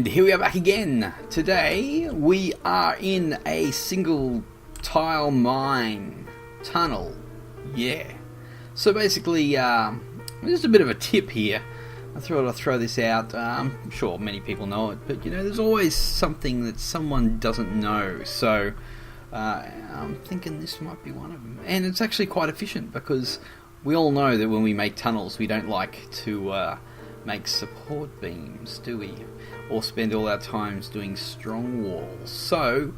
And here we are back again. Today we are in a single tile mine tunnel. Yeah. So basically, just a bit of a tip here. I thought I'd throw this out. I'm sure many people know it, but you know, there's always something that someone doesn't know. So I'm thinking this might be one of them. And it's actually quite efficient because we all know that when we make tunnels, we don't like to make support beams, do we? Or spend all our times doing strong walls. So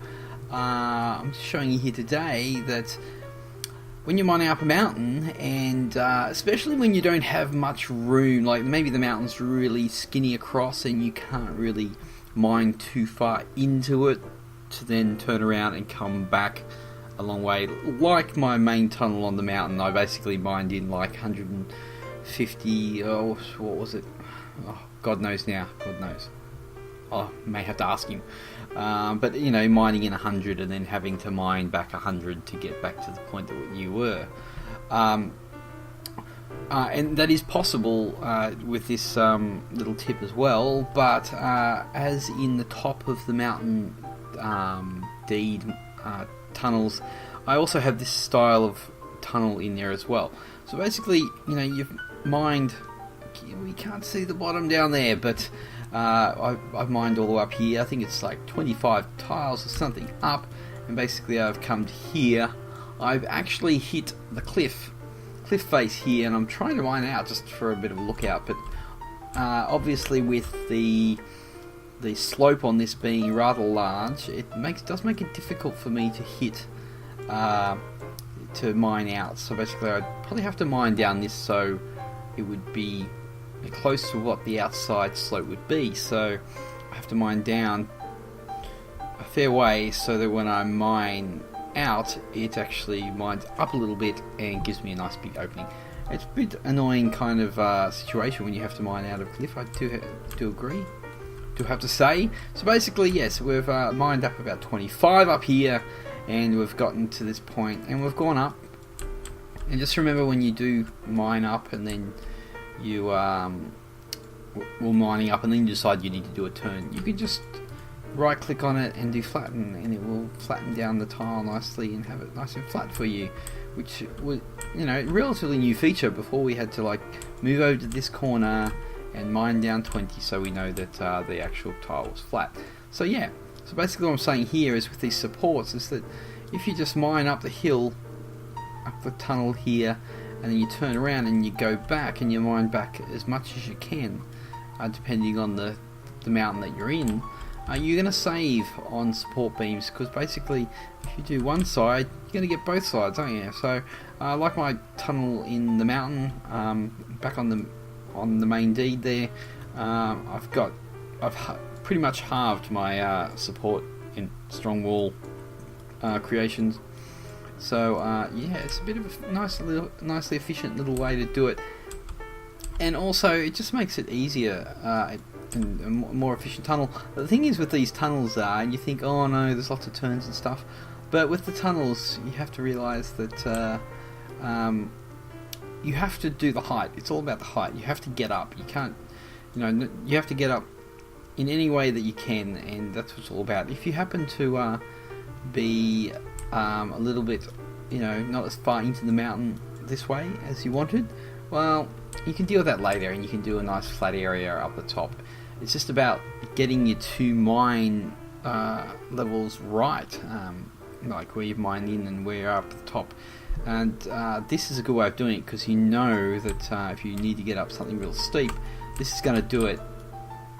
I'm just showing you here today that when you're mining up a mountain, and especially when you don't have much room, like maybe the mountain's really skinny across and you can't really mine too far into it to then turn around and come back a long way. Like my main tunnel on the mountain, I basically mined in like 150, what was it? Oh, God knows now, God knows. I may have to ask him. But, you know, mining in 100 and then having to mine back 100 to get back to the point that you were. And that is possible with this little tip as well. But as in the top of the mountain deed tunnels, I also have this style of tunnel in there as well. So basically, you know, you've mined... We can't see the bottom down there, but I've mined all the way up here. I think it's like 25 tiles or something up, and basically I've come to here. I've actually hit the cliff face here, and I'm trying to mine out just for a bit of a lookout. But obviously, with the slope on this being rather large, it does make it difficult for me to hit to mine out. So basically, I'd probably have to mine down this so it would be close to what the outside slope would be. So I have to mine down a fair way so that when I mine out, it actually mines up a little bit and gives me a nice big opening. It's a bit annoying kind of situation when you have to mine out of a cliff. I do agree. Do have to say. So basically, yes, we've mined up about 25 up here, and we've gotten to this point, and we've gone up. And just remember, when you do mine up and then you were mining up and then you decide you need to do a turn, you can just right click on it and do flatten, and it will flatten down the tile nicely and have it nice and flat for you, which was, you know, a relatively new feature. Before we had to like move over to this corner and mine down 20 so we know that the actual tile was flat. So yeah, so basically what I'm saying here is with these supports is that if you just mine up the hill, up the tunnel here, and then you turn around and you go back and you mine back as much as you can, depending on the mountain that you're in, you're going to save on support beams, because basically if you do one side, you're going to get both sides, aren't you? So like my tunnel in the mountain, back on the main deed there, I've pretty much halved my support in strong wall creations. So yeah, it's a bit of a nicely efficient little way to do it, and also it just makes it easier and a more efficient tunnel. But the thing is with these tunnels, and you think, oh no, there's lots of turns and stuff, but with the tunnels you have to realise that you have to do the height. It's all about the height. You have to get up. You can't, you know, you have to get up in any way that you can, and that's what it's all about. If you happen to be a little bit, you know, not as far into the mountain this way as you wanted, well, you can deal with that later, and you can do a nice flat area up the top. It's just about getting your two mine levels right, like where you've mined in and where you're up at the top. And this is a good way of doing it, because you know that if you need to get up something real steep, this is going to do it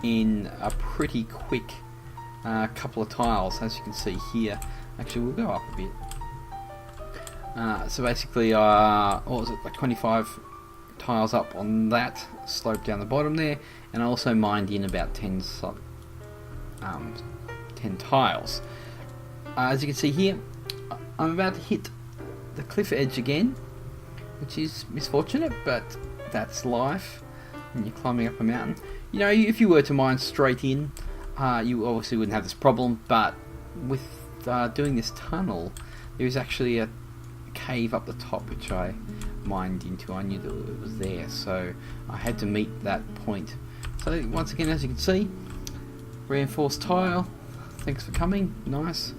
in a pretty quick couple of tiles, as you can see here. Actually, we'll go up a bit. So basically, what was it, like 25 tiles up on that slope down the bottom there, and I also mined in about 10 tiles. As you can see here, I'm about to hit the cliff edge again, which is misfortunate, but that's life when you're climbing up a mountain. You know, if you were to mine straight in, you obviously wouldn't have this problem, but with doing this tunnel, there is actually a cave up the top which I mined into. I knew that it was there, so I had to meet that point. So once again, as you can see, reinforced tile. Thanks for coming. Nice.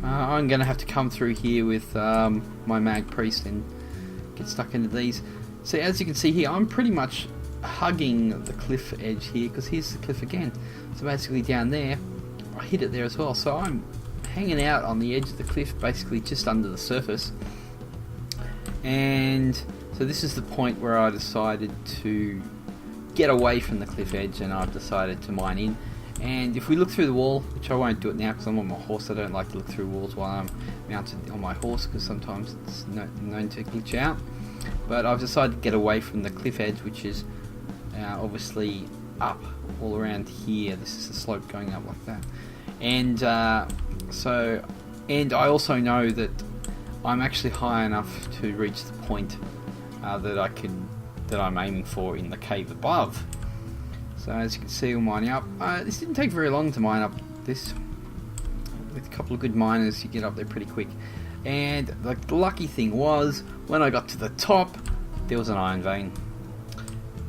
I'm going to have to come through here with my mag priest and get stuck into these. So as you can see here, I'm pretty much hugging the cliff edge here, because here's the cliff again. So basically down there, I hit it there as well. So I'm hanging out on the edge of the cliff, basically just under the surface. And so this is the point where I decided to get away from the cliff edge, and I've decided to mine in. And if we look through the wall, which I won't do it now because I'm on my horse, I don't like to look through walls while I'm mounted on my horse, because sometimes it's known to glitch out. But I've decided to get away from the cliff edge, which is obviously up all around here. This is the slope going up like that. And and I also know that I'm actually high enough to reach the point that I'm aiming for in the cave above. So as you can see, we're mining up. This didn't take very long to mine up this. With a couple of good miners, you get up there pretty quick. And the lucky thing was, when I got to the top, there was an iron vein.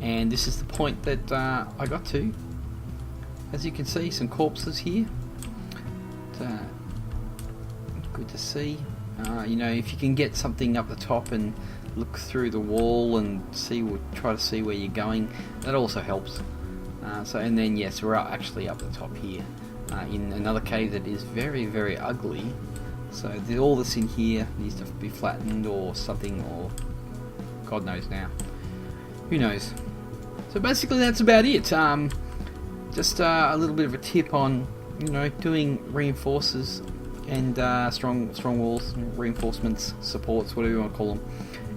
And this is the point that I got to. As you can see, some corpses here. Good to see. You know, if you can get something up the top and look through the wall and try to see where you're going, that also helps. And then yes, we're actually up the top here in another cave that is very, very ugly. So all this in here needs to be flattened or something, or God knows now. Who knows? So basically that's about it. Just a little bit of a tip on, you know, doing reinforces and strong walls, reinforcements, supports, whatever you want to call them,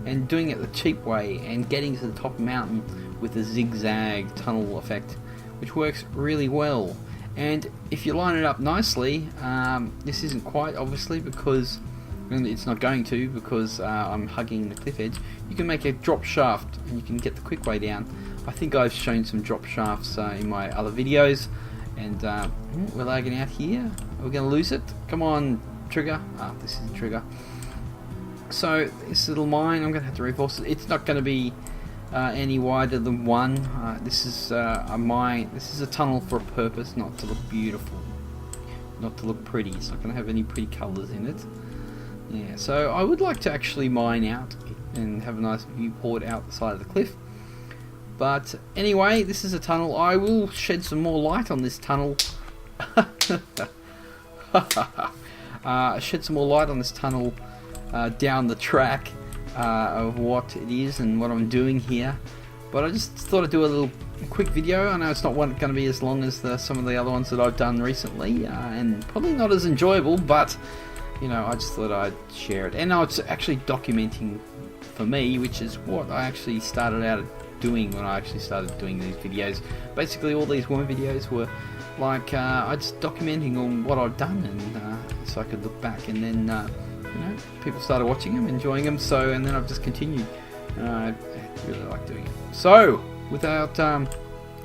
and doing it the cheap way and getting to the top of the mountain with a zigzag tunnel effect, which works really well. And if you line it up nicely, this isn't quite obviously because it's not going to, because I'm hugging the cliff edge. You can make a drop shaft and you can get the quick way down. I think I've shown some drop shafts in my other videos. And we're lagging out here. We're going to lose it. Come on, trigger. This is the trigger. So this little mine, I'm going to have to reinforce it. It's not going to be any wider than one. This is a mine. This is a tunnel for a purpose, not to look beautiful, not to look pretty. It's not going to have any pretty colours in it. Yeah. So I would like to actually mine out and have a nice viewport out the side of the cliff. But anyway, this is a tunnel. I will shed some more light on this tunnel. Shed some more light on this tunnel down the track of what it is and what I'm doing here. But I just thought I'd do a little quick video. I know it's not going to be as long as some of the other ones that I've done recently, and probably not as enjoyable, but you know, I just thought I'd share it. And now it's actually documenting for me, which is what I actually started out doing when I actually started doing these videos. Basically all these Wurm videos were like I just documenting on what I've done, and so I could look back, and then you know, people started watching them, enjoying them, and then I've just continued. I really like doing it. So without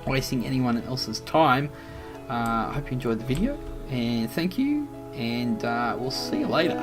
wasting anyone else's time, I hope you enjoyed the video, and thank you, and we'll see you later.